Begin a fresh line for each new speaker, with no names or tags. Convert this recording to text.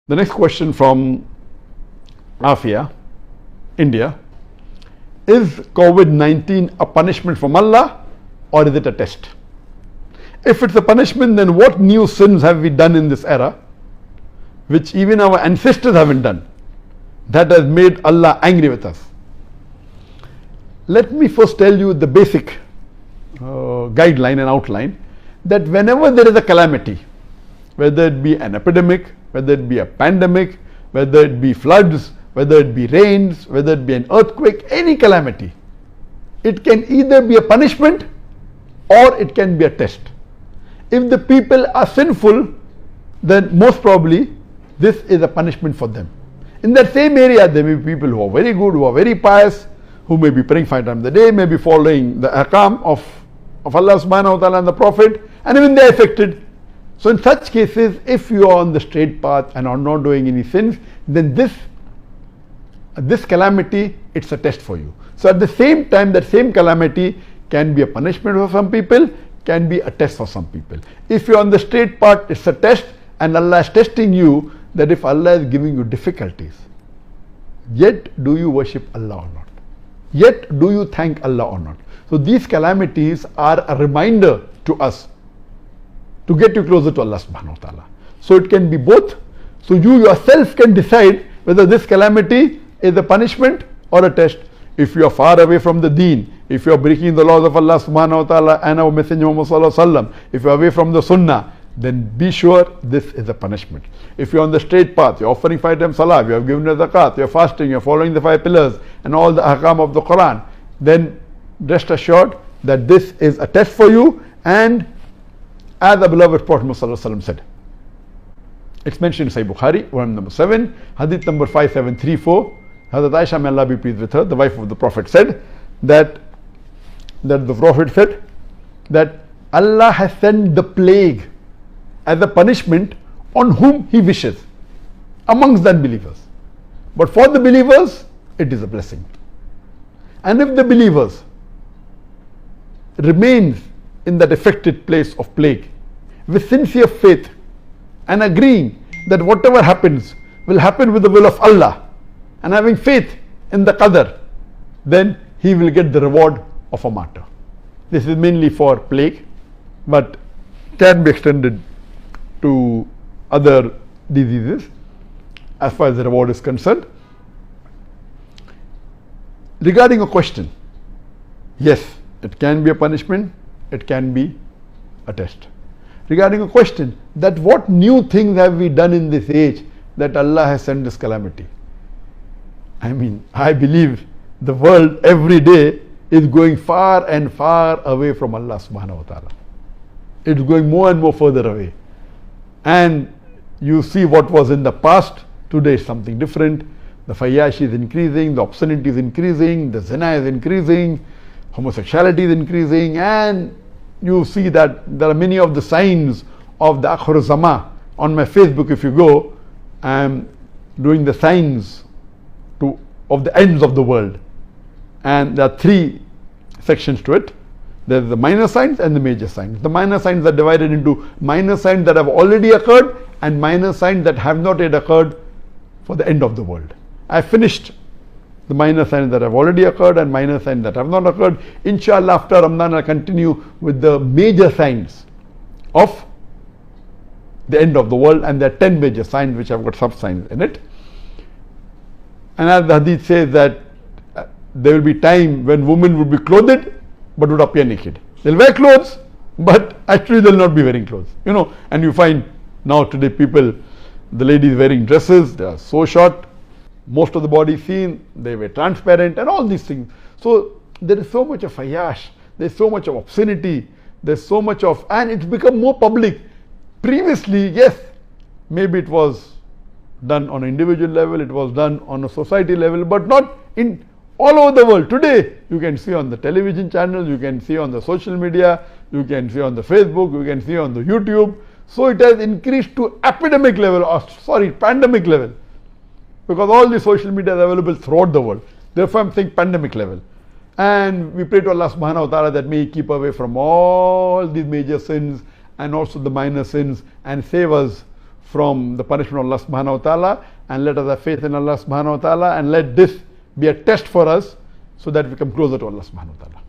The next question from Afia, India. Is COVID-19 a punishment from Allah or is it a test? If it's a punishment, then what new sins have we done in this era which even our ancestors haven't done, that has made Allah angry with us? Let me first tell you the basic guideline and outline that whenever there is a calamity, whether it be an epidemic, whether it be a pandemic, whether it be floods, whether it be rains, whether it be an earthquake, any calamity, it can either be a punishment or it can be a test. If the people are sinful, then most probably this is a punishment for them. In that same area, there may be people who are very good, who are very pious, who may be praying 5 times a day, may be following the ahkam of Allah subhanahu wa ta'ala and the Prophet, and even they are affected. So in such cases, if you are on the straight path and are not doing any sins, then this calamity, it's a test for you. So at the same time, that same calamity can be a punishment for some people, can be a test for some people. If you're on the straight path, it's a test, and Allah is testing you that if Allah is giving you difficulties, yet do you worship Allah or not? Yet do you thank Allah or not? So these calamities are a reminder to us to get you closer to Allah subhanahu wa ta'ala. So it can be both. So you yourself can decide whether this calamity is a punishment or a test. If you are far away from the deen, if you are breaking the laws of Allah subhanahu wa ta'ala and our Messenger Muhammad sallallahu alaihi wasallam, if you are away from the sunnah, then be sure this is a punishment. If you are on the straight path, you are offering 5 times salah, you have given the zakat, you are fasting, you are following the 5 pillars and all the ahkam of the Quran, then rest assured that this is a test for you. And as the beloved Prophet Muhammad said, it's mentioned in Sahih Bukhari, volume number 7, hadith number 5734. Hazrat Aisha, may Allah be pleased with her, the wife of the Prophet, said that the Prophet said that Allah has sent the plague as a punishment on whom He wishes amongst the unbelievers. But for the believers, it is a blessing. And if the believers remain in that affected place of plague with sincere faith and agreeing that whatever happens will happen with the will of Allah, and having faith in the qadr, then he will get the reward of a martyr. This is mainly for plague, but can be extended to other diseases as far as the reward is concerned. Regarding a question, yes, it can be a punishment, it can be a test. Regarding a question that what new things have we done in this age that Allah has sent this calamity? I mean, I believe the world every day is going far and far away from Allah subhanahu wa ta'ala. It's going more and more further away. And you see what was in the past, today is something different. The fayashi is increasing, the obscenity is increasing, the zina is increasing, homosexuality is increasing, and you see that there are many of the signs of the Akhir Zama. On my Facebook, if you go, I am doing the signs of the ends of the world, and there are 3 sections to it. There is the minor signs and the major signs. The minor signs are divided into minor signs that have already occurred and minor signs that have not yet occurred for the end of the world. I finished the minor signs that have already occurred and minor signs that have not occurred. Inshallah, after Ramadan, I'll continue with the major signs of the end of the world, and there are 10 major signs which have got sub signs in it. And as the hadith says that there will be time when women would be clothed but would appear naked. They'll wear clothes, but actually they'll not be wearing clothes. And you find now today people, the ladies wearing dresses, they are so short, most of the body is seen, they were transparent and all these things. So there is so much of fayash, there's so much of obscenity, there's so much of, and it's become more public. Previously, yes, maybe it was done on an individual level, it was done on a society level, but not in all over the world. Today, you can see on the television channels, you can see on the social media, you can see on the Facebook, you can see on the YouTube. So it has increased to pandemic level, because all the social media is available throughout the world. Therefore, I'm saying pandemic level. And we pray to Allah subhanahu wa ta'ala that may He keep away from all these major sins and also the minor sins and save us from the punishment of Allah subhanahu wa ta'ala, and let us have faith in Allah subhanahu wa ta'ala, and let this be a test for us so that we come closer to Allah subhanahu wa ta'ala.